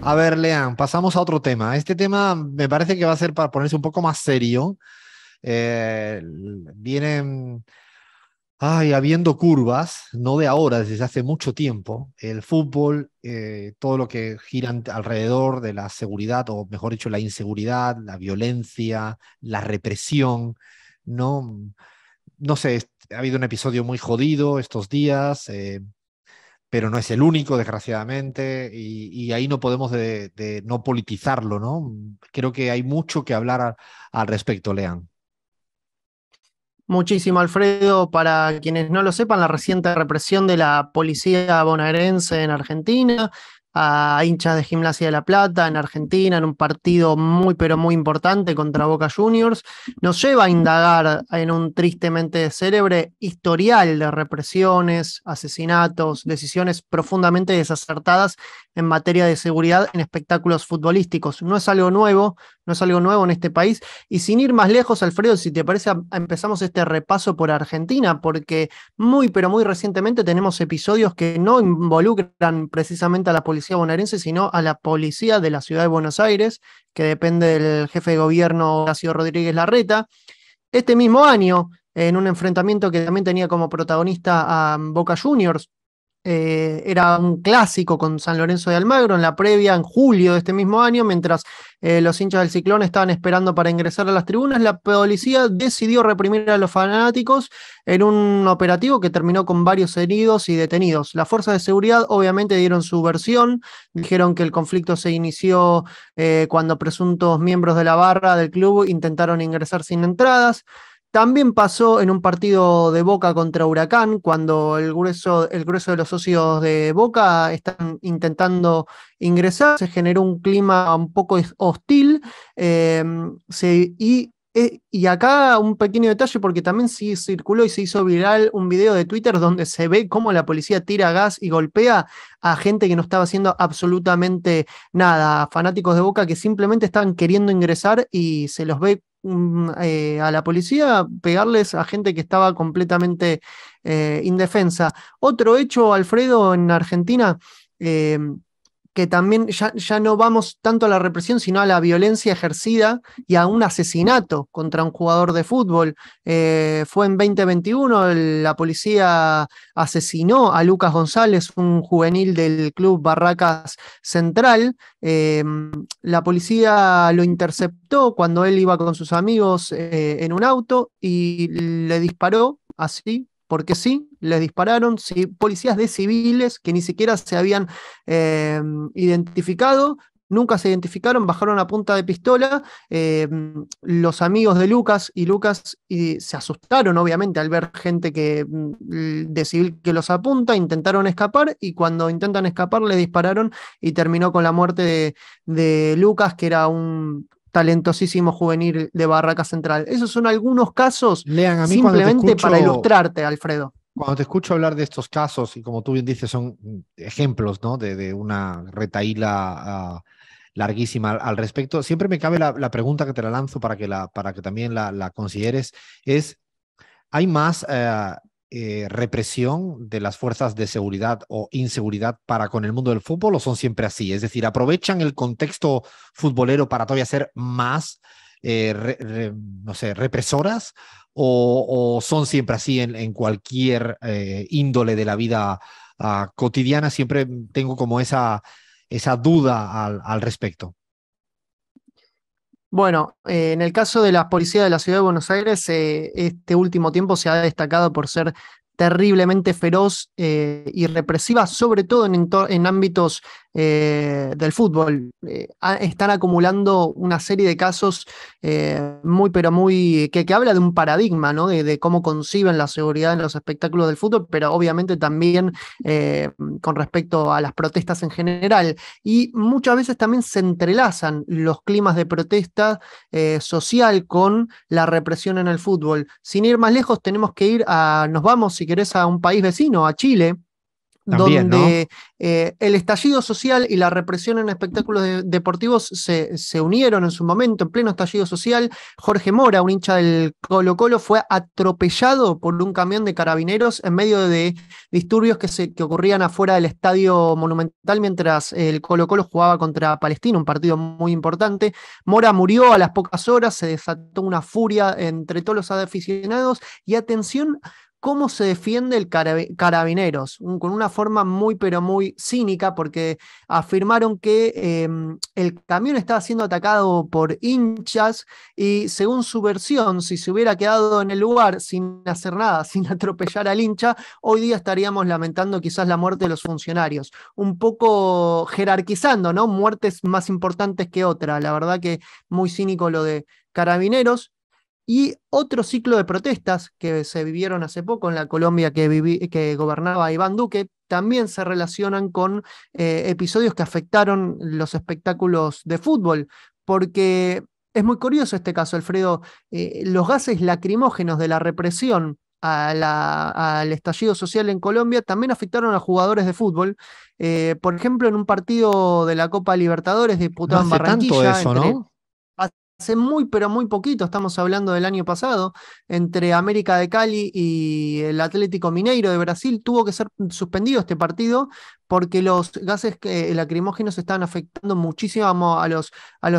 A ver, Lean, pasamos a otro tema. Este tema me parece que va a ser para ponerse un poco más serio. Eh, Vienen habiendo curvas, no de ahora, desde hace mucho tiempo. El fútbol, todo lo que gira alrededor de la seguridad, o mejor dicho, la inseguridad, la violencia, la represión, ¿no? No sé, ha habido un episodio muy jodido estos días. Pero no es el único, desgraciadamente, y ahí no podemos de no politizarlo, ¿no? Creo que hay mucho que hablar al respecto, Lean. Muchísimo, Alfredo. Para quienes no lo sepan, la reciente represión de la policía bonaerense en Argentina, a hinchas de Gimnasia de La Plata en Argentina, en un partido muy, pero muy importante contra Boca Juniors, nos lleva a indagar en un tristemente célebre historial de represiones, asesinatos, decisiones profundamente desacertadas en materia de seguridad en espectáculos futbolísticos. No es algo nuevo, no es algo nuevo en este país. Y sin ir más lejos, Alfredo, si te parece, empezamos este repaso por Argentina, porque muy, pero muy recientemente tenemos episodios que no involucran precisamente a la policía bonaerense, sino a la policía de la ciudad de Buenos Aires, que depende del jefe de gobierno Horacio Rodríguez Larreta. Este mismo año, en un enfrentamiento que también tenía como protagonista a Boca Juniors, era un clásico con San Lorenzo de Almagro en la previa, en julio de este mismo año, mientras los hinchas del Ciclón estaban esperando para ingresar a las tribunas. La policía decidió reprimir a los fanáticos en un operativo que terminó con varios heridos y detenidos. Las fuerzas de seguridad obviamente dieron su versión, dijeron que el conflicto se inició cuando presuntos miembros de la barra del club intentaron ingresar sin entradas. También pasó en un partido de Boca contra Huracán, cuando el grueso de los socios de Boca están intentando ingresar, se generó un clima un poco hostil. eh, y acá un pequeño detalle, porque también sí circuló y se hizo viral un video de Twitter donde se ve cómo la policía tira gas y golpea a gente que no estaba haciendo absolutamente nada, a fanáticos de Boca que simplemente estaban queriendo ingresar y se los ve a la policía pegarles a gente que estaba completamente indefensa. Otro hecho, Alfredo, en Argentina, eh, que también ya no vamos tanto a la represión, sino a la violencia ejercida y a un asesinato contra un jugador de fútbol. Fue en 2021, la policía asesinó a Lucas González, un juvenil del club Barracas Central. La policía lo interceptó cuando él iba con sus amigos en un auto y le disparó así. Porque sí, le dispararon, sí, policías de civiles que ni siquiera se habían eh, identificado, nunca se identificaron, bajaron a punta de pistola. Los amigos de Lucas y se asustaron, obviamente, al ver gente de civil que los apunta, intentaron escapar y cuando intentan escapar le dispararon y terminó con la muerte de Lucas, que era un talentosísimo juvenil de Barraca Central. Esos son algunos casos Lean, a mí simplemente para ilustrarte, Alfredo. cuando te escucho hablar de estos casos, y como tú bien dices, son ejemplos, ¿no? De una retaíla larguísima al respecto, siempre me cabe la pregunta que te la lanzo para que también la consideres, es, ¿hay más represión de las fuerzas de seguridad o inseguridad para con el mundo del fútbol o son siempre así? Es decir, ¿aprovechan el contexto futbolero para todavía ser más, no sé, represoras o son siempre así en cualquier índole de la vida cotidiana? Siempre tengo como esa duda al respecto. Bueno, en el caso de la policía de la ciudad de Buenos Aires, este último tiempo se ha destacado por ser terriblemente feroz y represiva, sobre todo en ámbitos del fútbol. Están acumulando una serie de casos muy, pero muy, que habla de un paradigma, ¿no? De cómo conciben la seguridad en los espectáculos del fútbol, pero obviamente también con respecto a las protestas en general. Y muchas veces también se entrelazan los climas de protesta social con la represión en el fútbol. Sin ir más lejos, tenemos que nos vamos, si querés, a un país vecino, a Chile, También, ¿no? donde el estallido social y la represión en espectáculos deportivos se unieron en su momento, en pleno estallido social. Jorge Mora, un hincha del Colo-Colo, fue atropellado por un camión de carabineros en medio de disturbios que ocurrían afuera del Estadio Monumental mientras el Colo-Colo jugaba contra Palestina, un partido muy importante. Mora murió a las pocas horas, se desató una furia entre todos los aficionados y atención cómo se defiende el Carabineros, con una forma muy pero muy cínica, porque afirmaron que el camión estaba siendo atacado por hinchas y según su versión, si se hubiera quedado en el lugar sin hacer nada, sin atropellar al hincha, hoy día estaríamos lamentando quizás la muerte de los funcionarios. Un poco jerarquizando, ¿no? Muertes más importantes que otra. La verdad que muy cínico lo de Carabineros. Y otro ciclo de protestas que se vivieron hace poco en la Colombia que gobernaba Iván Duque, también se relacionan con episodios que afectaron los espectáculos de fútbol, porque es muy curioso este caso, Alfredo. Los gases lacrimógenos de la represión al estallido social en Colombia también afectaron a jugadores de fútbol. Por ejemplo, en un partido de la Copa Libertadores No disputado en hace tanto Barranquilla eso, entre ¿no? hace muy, pero muy poquito, estamos hablando del año pasado, entre América de Cali y el Atlético Mineiro de Brasil, tuvo que ser suspendido este partido porque los gases lacrimógenos estaban afectando muchísimo a los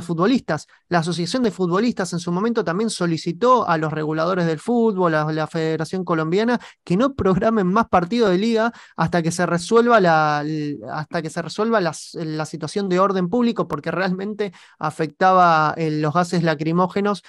futbolistas. La Asociación de Futbolistas en su momento también solicitó a los reguladores del fútbol, a la Federación Colombiana, que no programen más partidos de liga hasta que se resuelva la situación de orden público, porque realmente afectaba los gases lacrimógenos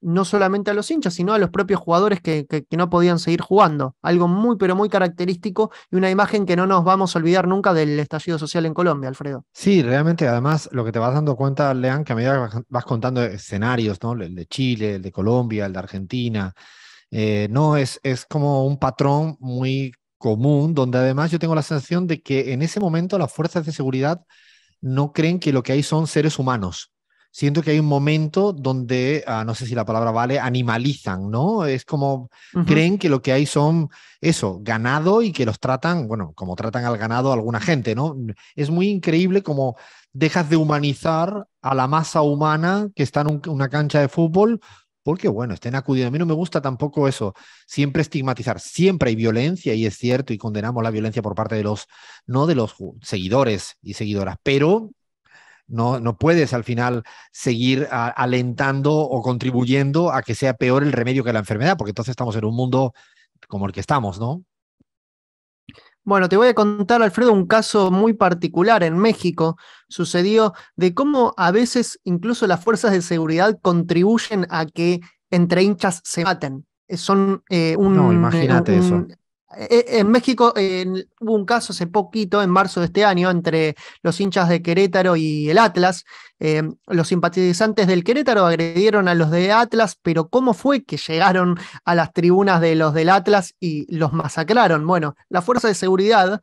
no solamente a los hinchas, sino a los propios jugadores que no podían seguir jugando. Algo muy, pero muy característico y una imagen que no nos vamos a olvidar nunca del estallido social en Colombia, Alfredo. Sí, realmente, además, lo que te vas dando cuenta, Lean, que a medida que vas contando escenarios, ¿no? El de Chile, el de Colombia, el de Argentina, no, es como un patrón muy común, donde además yo tengo la sensación de que en ese momento las fuerzas de seguridad no creen que lo que hay son seres humanos. Siento que hay un momento donde, no sé si la palabra vale, animalizan, ¿no? Es como Ujú. creen que lo que hay son eso, ganado y que los tratan, bueno, como tratan al ganado alguna gente, ¿no? Es muy increíble como dejas de humanizar a la masa humana que está en una cancha de fútbol porque, bueno, estén acudiendo. A mí no me gusta tampoco eso, siempre estigmatizar. Siempre hay violencia y es cierto y condenamos la violencia por parte de los, no de los seguidores y seguidoras, pero no puedes al final seguir alentando o contribuyendo a que sea peor el remedio que la enfermedad, porque entonces estamos en un mundo como el que estamos, ¿no? Bueno, te voy a contar, Alfredo, un caso muy particular en México. Sucedió de cómo a veces incluso las fuerzas de seguridad contribuyen a que entre hinchas se maten. Son No, imagínate eso. en México hubo un caso hace poquito, en marzo de este año, entre los hinchas de Querétaro y el Atlas. Los simpatizantes del Querétaro agredieron a los de Atlas, pero ¿cómo fue que llegaron a las tribunas de los del Atlas y los masacraron? Bueno, las fuerzas de seguridad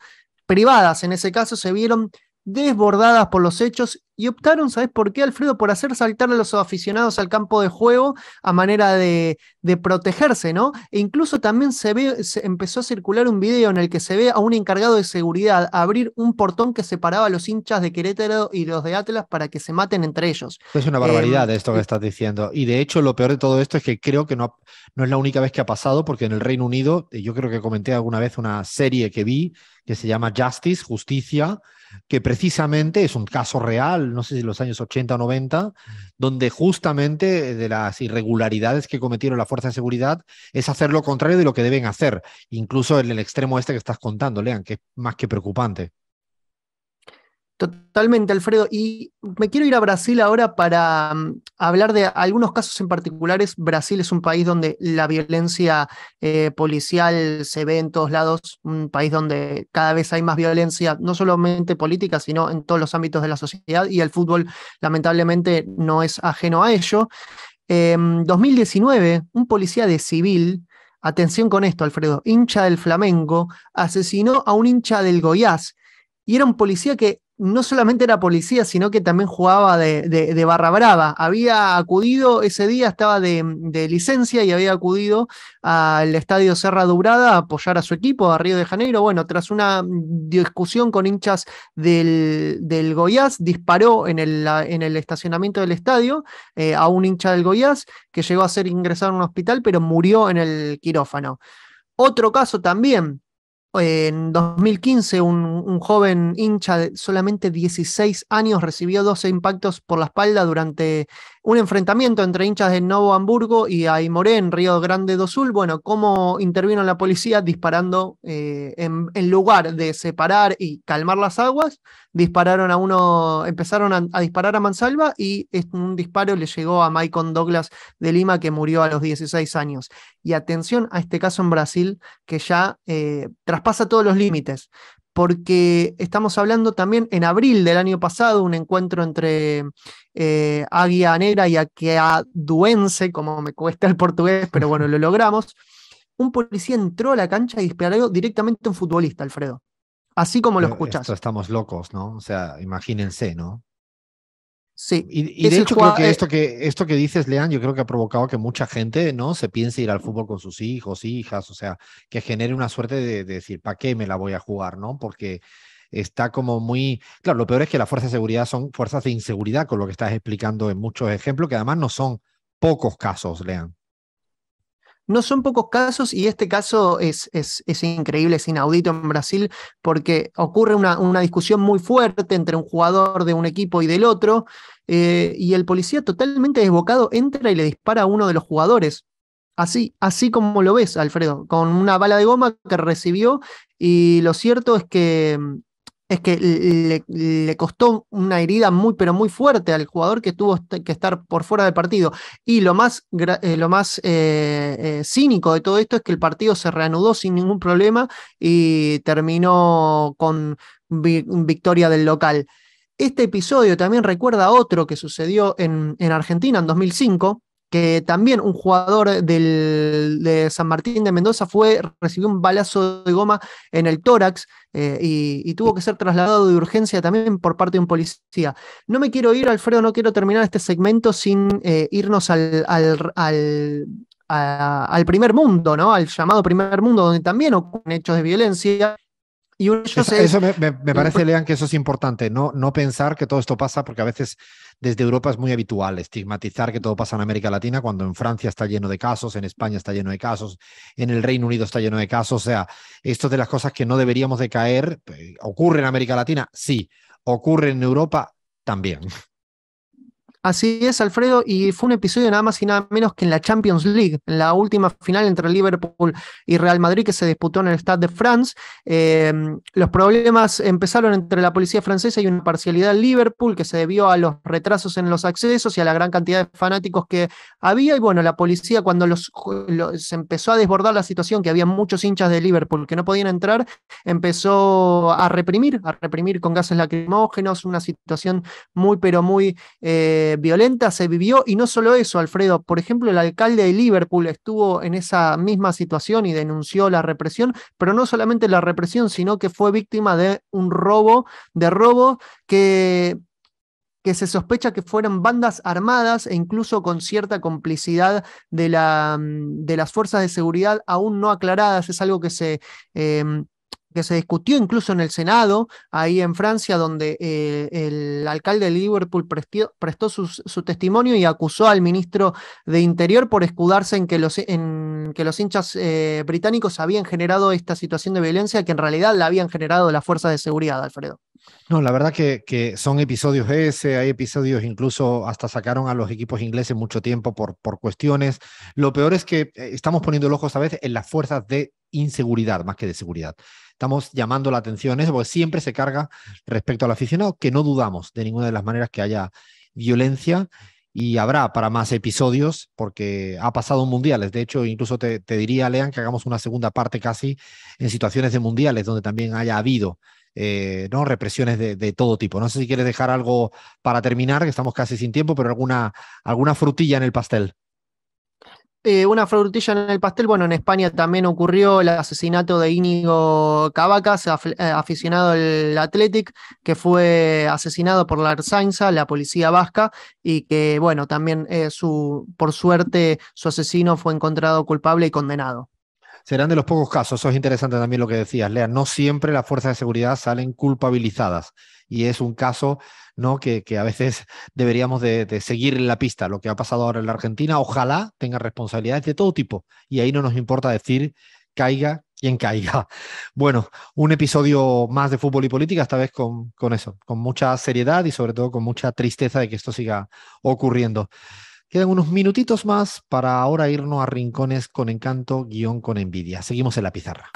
privadas en ese caso se vieron desbordadas por los hechos y optaron, ¿sabes por qué, Alfredo? Por hacer saltar a los aficionados al campo de juego a manera de protegerse, ¿no? E incluso también se empezó a circular un video en el que se ve a un encargado de seguridad abrir un portón que separaba a los hinchas de Querétaro y los de Atlas para que se maten entre ellos. Es una Eh, barbaridad esto que estás diciendo. Y de hecho, lo peor de todo esto es que creo que no es la única vez que ha pasado, porque en el Reino Unido, yo creo que comenté alguna vez una serie que vi que se llama Justice, Justicia, que precisamente es un caso real, no sé si en los años 80 o 90, donde justamente de las irregularidades que cometieron la fuerza de seguridad es hacer lo contrario de lo que deben hacer, incluso en el extremo este que estás contando, Lean, que es más que preocupante. Totalmente, Alfredo. Y me quiero ir a Brasil ahora para hablar de algunos casos en particulares. Brasil es un país donde la violencia policial se ve en todos lados, un país donde cada vez hay más violencia, no solamente política, sino en todos los ámbitos de la sociedad, y el fútbol lamentablemente no es ajeno a ello. En 2019, un policía de civil, atención con esto, Alfredo, hincha del Flamengo, asesinó a un hincha del Goiás y era un policía que no solamente era policía, sino que también jugaba de barra brava. Había acudido, ese día estaba de licencia y había acudido al estadio Serra Dourada a apoyar a su equipo, a Río de Janeiro. Bueno, tras una discusión con hinchas del Goiás, disparó en el estacionamiento del estadio a un hincha del Goiás que llegó a ser ingresado en un hospital, pero murió en el quirófano. Otro caso también. En 2015, un joven hincha de solamente 16 años recibió 12 impactos por la espalda durante un enfrentamiento entre hinchas de Novo Hamburgo y Aimoré en Río Grande do Sul. Bueno, ¿cómo intervino la policía? Disparando en lugar de separar y calmar las aguas, dispararon a uno, empezaron a disparar a mansalva y un disparo le llegó a Maicon Douglas de Lima, que murió a los 16 años. Y atención a este caso en Brasil, que ya traspasa todos los límites, porque estamos hablando también en abril del año pasado, un encuentro entre Águia Negra y Aqueaduense, como me cuesta el portugués, pero bueno, lo logramos. Un policía entró a la cancha y disparó directamente a un futbolista, Alfredo. Así como lo Pero escuchás. estamos locos, ¿no? O sea, imagínense, ¿no? Sí, Y es de el hecho creo que jugador. esto que dices, Lean, yo creo que ha provocado que mucha gente, ¿no? Se piense ir al fútbol con sus hijos, hijas, o sea, que genere una suerte de decir, ¿para qué me la voy a jugar, no? Porque está como muy... Claro, lo peor es que las fuerzas de seguridad son fuerzas de inseguridad, con lo que estás explicando en muchos ejemplos, que además no son pocos casos, Lean. No son pocos casos y este caso es increíble, es inaudito en Brasil porque ocurre una discusión muy fuerte entre un jugador de un equipo y del otro y el policía totalmente desbocado entra y le dispara a uno de los jugadores. Así como lo ves, Alfredo, con una bala de goma que recibió y lo cierto es que le costó una herida muy, pero muy fuerte al jugador que tuvo que estar por fuera del partido. Y lo más cínico de todo esto es que el partido se reanudó sin ningún problema y terminó con victoria del local. Este episodio también recuerda a otro que sucedió en Argentina en 2005, que también un jugador de San Martín de Mendoza recibió un balazo de goma en el tórax y tuvo que ser trasladado de urgencia también por parte de un policía. No me quiero ir, Alfredo, no quiero terminar este segmento sin irnos al primer mundo, ¿no? Al llamado primer mundo, donde también ocurren hechos de violencia. Y uno de ellos es Eso me parece, Lean, que eso es importante, no pensar que todo esto pasa, porque a veces desde Europa es muy habitual estigmatizar que todo pasa en América Latina, cuando en Francia está lleno de casos, en España está lleno de casos, en el Reino Unido está lleno de casos. O sea, esto es de las cosas que no deberíamos de caer. ¿Ocurre en América Latina? Sí. ¿Ocurre en Europa? También. Así es, Alfredo, y fue un episodio nada más y nada menos que en la Champions League, en la última final entre Liverpool y Real Madrid que se disputó en el Stade de France. Los problemas empezaron entre la policía francesa y una parcialidad en Liverpool que se debió a los retrasos en los accesos y a la gran cantidad de fanáticos que había. Y bueno, la policía cuando se empezó a desbordar la situación, que había muchos hinchas de Liverpool que no podían entrar, empezó a reprimir con gases lacrimógenos, una situación muy, pero muy violenta se vivió, y no solo eso, Alfredo, por ejemplo, el alcalde de Liverpool estuvo en esa misma situación y denunció la represión, pero no solamente la represión, sino que fue víctima de un robo que se sospecha que fueron bandas armadas e incluso con cierta complicidad de las fuerzas de seguridad aún no aclaradas. Es algo que se discutió incluso en el Senado, ahí en Francia, donde el alcalde de Liverpool prestó su testimonio y acusó al ministro de Interior por escudarse en que los hinchas británicos habían generado esta situación de violencia que en realidad la habían generado las fuerzas de seguridad, Alfredo. No, la verdad que son episodios hay episodios incluso hasta sacaron a los equipos ingleses mucho tiempo por cuestiones. Lo peor es que estamos poniendo el ojo esta vez en las fuerzas de inseguridad más que de seguridad. Estamos llamando la atención eso, porque siempre se carga respecto al aficionado, que no dudamos de ninguna de las maneras que haya violencia, y habrá para más episodios porque ha pasado en mundiales. De hecho, incluso te diría, Lean, que hagamos una segunda parte casi en situaciones de mundiales donde también haya habido ¿no? represiones de todo tipo. No sé si quieres dejar algo para terminar, que estamos casi sin tiempo, pero alguna frutilla en el pastel. Una frutilla en el pastel, bueno, en España también ocurrió el asesinato de Íñigo Cavacas, aficionado al Athletic, que fue asesinado por la Ertzaintza, la policía vasca, y que, bueno, también por suerte su asesino fue encontrado culpable y condenado. Serán de los pocos casos, eso es interesante también lo que decías, Lea, no siempre las fuerzas de seguridad salen culpabilizadas y es un caso, ¿no? que a veces deberíamos de seguir en la pista, lo que ha pasado ahora en la Argentina, ojalá tenga responsabilidades de todo tipo y ahí no nos importa decir caiga quien caiga. Bueno, un episodio más de fútbol y política, esta vez con eso, con mucha seriedad y sobre todo con mucha tristeza de que esto siga ocurriendo. Quedan unos minutitos más para ahora irnos a rincones con encanto, guión con envidia. Seguimos en la pizarra.